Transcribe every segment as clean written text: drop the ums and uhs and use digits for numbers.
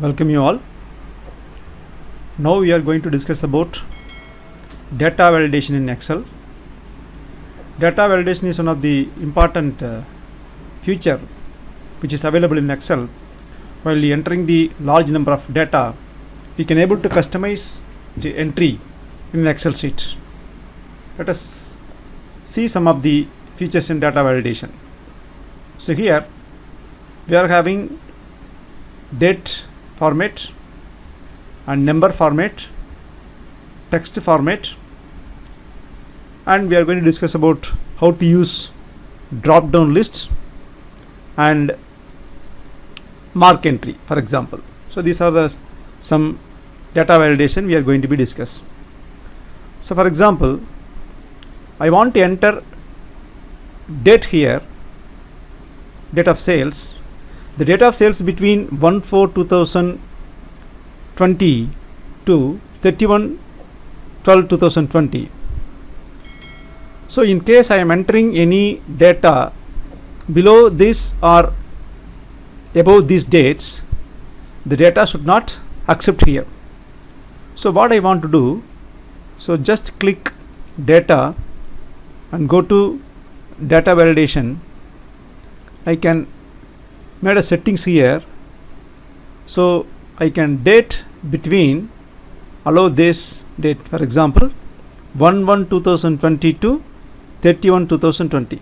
Welcome you all. Now we are going to discuss about data validation in Excel. Data validation is one of the important feature which is available in Excel. While entering the large number of data, we can able to customize the entry in an Excel sheet. Let us see some of the features in data validation. So here we are having date format and number format, text format, and we are going to discuss about how to use drop down list and mark entry, for example. So these are the some data validation we are going to be discuss. So for example, I want to enter date here, date of sales. The date of sales between 1/4/2020 to 31/12/2020. So in case I am entering any data below this or above these dates, the data should not accept here. So what I want to do, so just click data and go to data validation. I can made a settings here, so I can date between, allow this date, for example 1/1/2020 to 31/2020.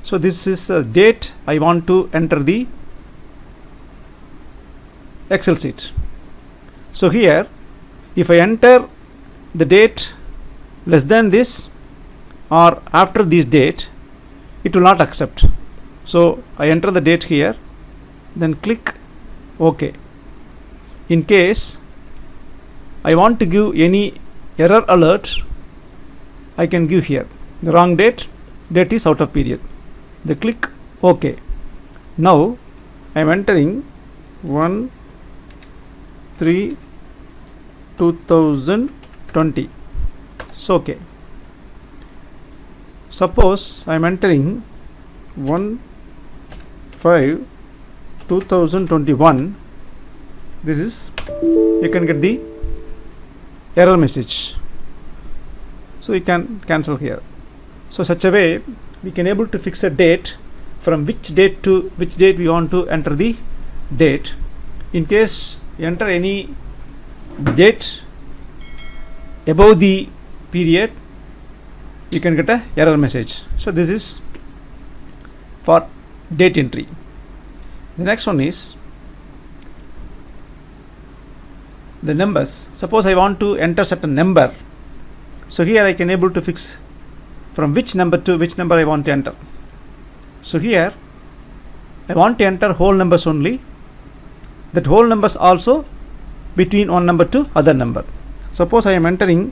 So this is a date I want to enter the Excel sheet. So here if I enter the date less than this or after this date, it will not accept. So I enter the date here, then click OK. In case I want to give any error alert, I can give here the wrong date, date is out of period. Then click OK. Now I am entering 1/3/2020. So OK. Suppose I am entering 1/5/2021. This is, you can get the error message, so you can cancel here. So such a way we can able to fix a date, from which date to which date we want to enter the date. In case you enter any date above the period, you can get a error message. So this is for date entry. The next one is the numbers. Suppose I want to enter certain number, so here I can able to fix from which number to which number I want to enter. So here I want to enter whole numbers only, that whole numbers also between one number to other number. Suppose I am entering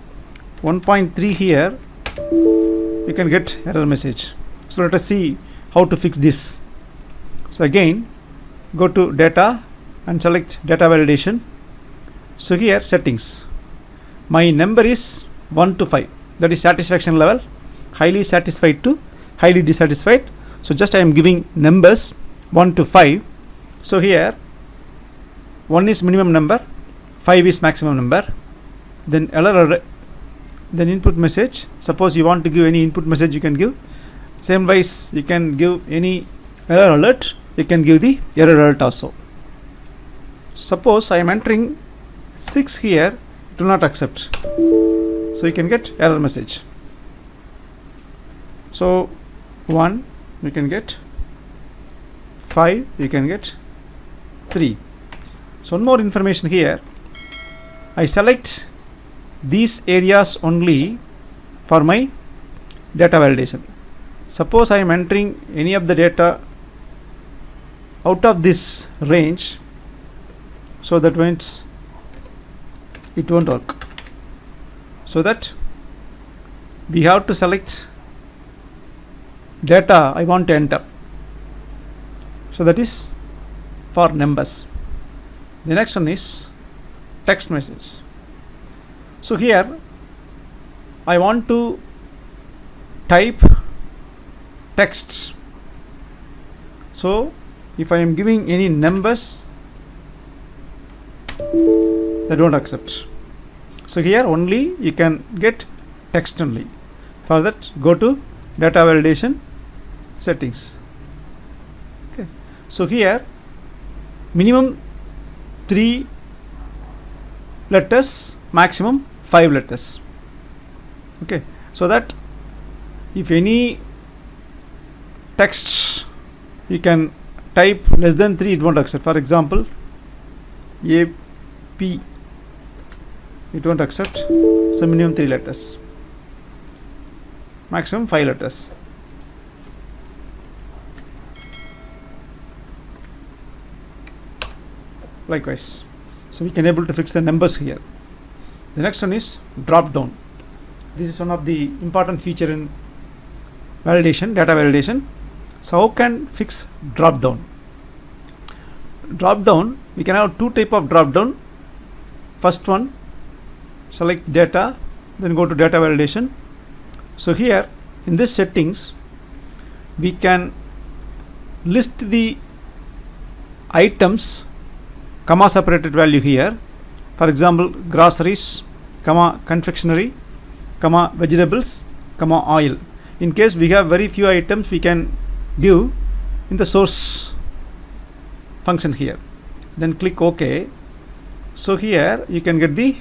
1.3 here, you can get error message. So let us see how to fix this. So again go to data and select data validation. So here settings, my number is 1 to 5, that is satisfaction level, highly satisfied to highly dissatisfied. So just I am giving numbers 1 to 5. So here 1 is minimum number, 5 is maximum number. Then error, then input message. Suppose you want to give any input message, you can give. Same wise you can give any error alert, you can give the error alert also. Suppose I am entering 6 here, it will not accept, so you can get error message. So 1 you can get, 5 you can get, 3. So one more information here, I select these areas only for my data validation. Suppose I am entering any of the data out of this range, so that means it won't work. So that we have to select data I want to enter, so that is for numbers. The next one is text message. So here I want to type text. So if I am giving any numbers, they don't accept. So here only you can get text only. For that, go to data validation settings. Okay. So here minimum 3 letters, maximum 5 letters. Okay, so that if any text you can type less than 3, it won't accept. For example, AP, it won't accept. So minimum 3 letters, maximum 5 letters. Likewise, so we can able to fix the numbers here. The next one is drop down. This is one of the important feature in validation, data validation. So how can fix drop down? Drop down, we can have two type of drop down. First one, select data, then go to data validation. So here in this settings, we can list the items, comma separated value here. For example, groceries, comma confectionery, comma vegetables, comma oil. In case we have very few items, we can give in the source function here. Then click OK. So here you can get the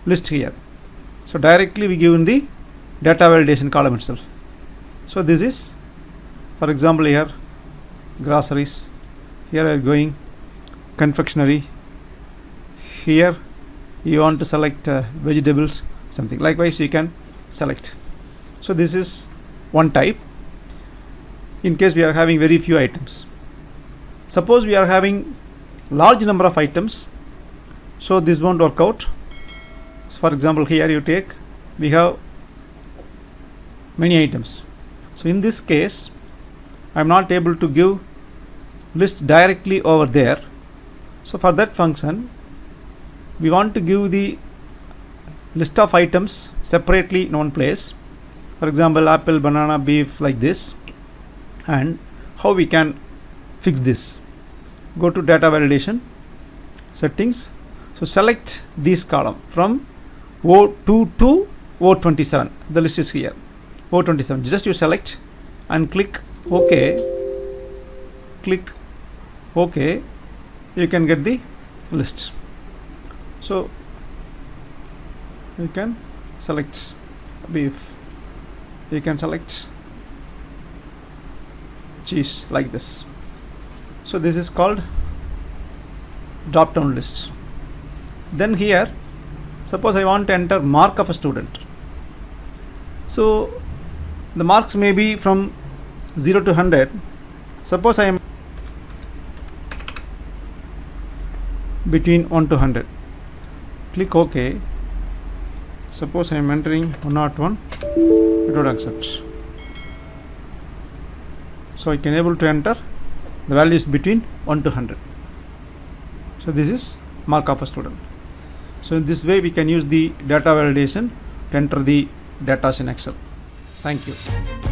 list here. So directly we give in the data validation column itself. So this is, for example, here groceries, here I am going confectionery, here you want to select vegetables, something. Likewise you can select. So this is one type in case we are having very few items. Suppose we are having large number of items, so this won't work out. So for example, here you take, we have many items. So in this case I am not able to give list directly over there. So for that function, we want to give the list of items separately in one place. For example, apple, banana, beef, like this. And how we can fix this? Go to data validation settings. So select this column from O2 to O27. The list is here, O27. Just you select and click OK. Click OK. You can get the list. So you can select beef, you can select cheese, like this. So this is called drop down list. Then here, suppose I want to enter mark of a student. So the marks may be from 0 to 100. Suppose I am between 1 to 100. Click OK. Suppose I am entering 101, it would accept. So I can able to enter the values between 1 to 100. So this is mark of a student. So in this way we can use the data validation to enter the data in Excel. Thank you.